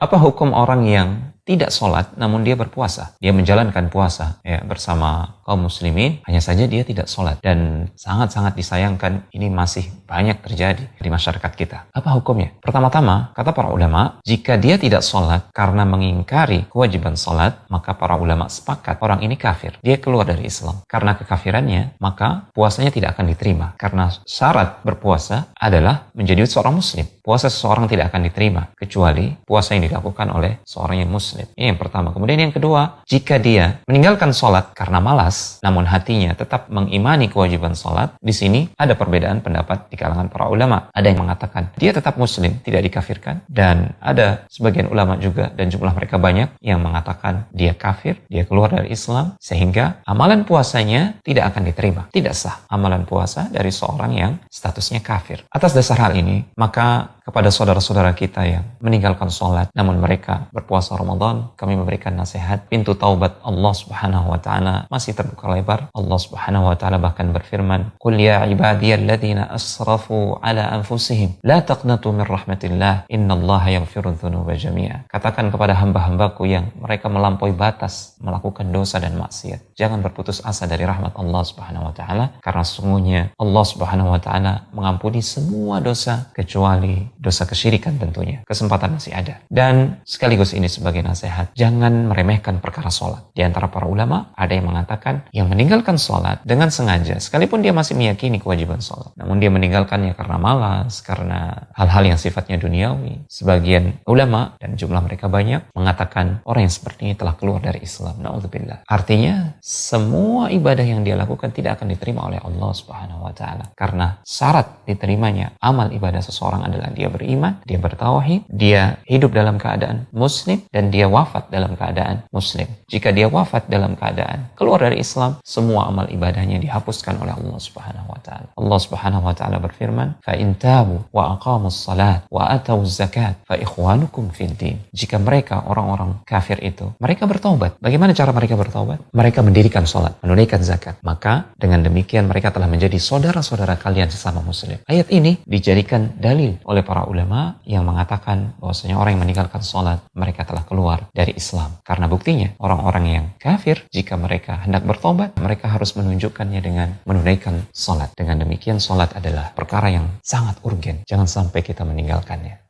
Apa hukum orang yang tidak sholat namun dia berpuasa? Dia menjalankan puasa ya, bersama kaum muslimin, hanya saja dia tidak sholat. Dan sangat-sangat disayangkan ini masih banyak terjadi di masyarakat kita. Apa hukumnya? Pertama-tama, kata para ulama, jika dia tidak sholat karena mengingkari kewajiban sholat, maka para ulama sepakat orang ini kafir. Dia keluar dari Islam. Karena kekafirannya, maka puasanya tidak akan diterima. Karena syarat berpuasa adalah menjadi seorang muslim. Puasa seseorang tidak akan diterima kecuali puasa yang dilakukan oleh seorang yang muslim. Ini yang pertama. Kemudian yang kedua, jika dia meninggalkan sholat karena malas, namun hatinya tetap mengimani kewajiban sholat, di sini ada perbedaan pendapat di kalangan para ulama. Ada yang mengatakan dia tetap muslim, tidak dikafirkan, dan ada sebagian ulama juga, dan jumlah mereka banyak, yang mengatakan dia kafir, dia keluar dari Islam, sehingga amalan puasanya tidak akan diterima. Tidak sah amalan puasa dari seorang yang statusnya kafir. Atas dasar hal ini, maka kepada saudara-saudara kita yang meninggalkan sholat namun mereka berpuasa Ramadan, kami memberikan nasihat, pintu taubat Allah Subhanahu wa taala masih terbuka lebar. Allah Subhanahu wa taala bahkan berfirman, "Qul ya ibadiyalladzina asrafu ala anfusihim la taqnatu min rahmatillah innallaha yaghfirudz dzunuba jami'a." Katakan kepada hamba-hambaku yang mereka melampaui batas, melakukan dosa dan maksiat, jangan berputus asa dari rahmat Allah Subhanahu wa taala, karena sesungguhnya Allah Subhanahu wa taala mengampuni semua dosa kecuali dosa kesyirikan tentunya. Kesempatan masih ada. Dan sekaligus ini sebagai nasihat, jangan meremehkan perkara sholat. Di antara para ulama, ada yang mengatakan yang meninggalkan sholat dengan sengaja, sekalipun dia masih meyakini kewajiban sholat, namun dia meninggalkannya karena malas, karena hal-hal yang sifatnya duniawi. Sebagian ulama, dan jumlah mereka banyak, mengatakan orang yang seperti ini telah keluar dari Islam. Na'udzubillah. Artinya, semua ibadah yang dia lakukan tidak akan diterima oleh Allah Subhanahu wa taala. Karena syarat diterimanya amal ibadah seseorang adalah dia beriman, dia bertauhid, dia hidup dalam keadaan muslim, dan dia wafat dalam keadaan muslim. Jika dia wafat dalam keadaan keluar dari Islam, semua amal ibadahnya dihapuskan oleh Allah Subhanahu wa taala. Allah Subhanahu wa taala berfirman, "Fa in tabu wa aqamus salat wa atawuz zakat fa ikhwanukum fid din." Jika mereka orang-orang kafir itu, mereka bertaubat. Bagaimana cara mereka bertaubat? Mereka mendirikan salat, menunaikan zakat. Maka dengan demikian mereka telah menjadi saudara-saudara kalian sesama muslim. Ayat ini dijadikan dalil oleh para ulama yang mengatakan bahwasanya orang yang meninggalkan sholat, mereka telah keluar dari Islam. Karena buktinya, orang-orang yang kafir, jika mereka hendak bertobat, mereka harus menunjukkannya dengan menunaikan sholat. Dengan demikian, sholat adalah perkara yang sangat urgen. Jangan sampai kita meninggalkannya.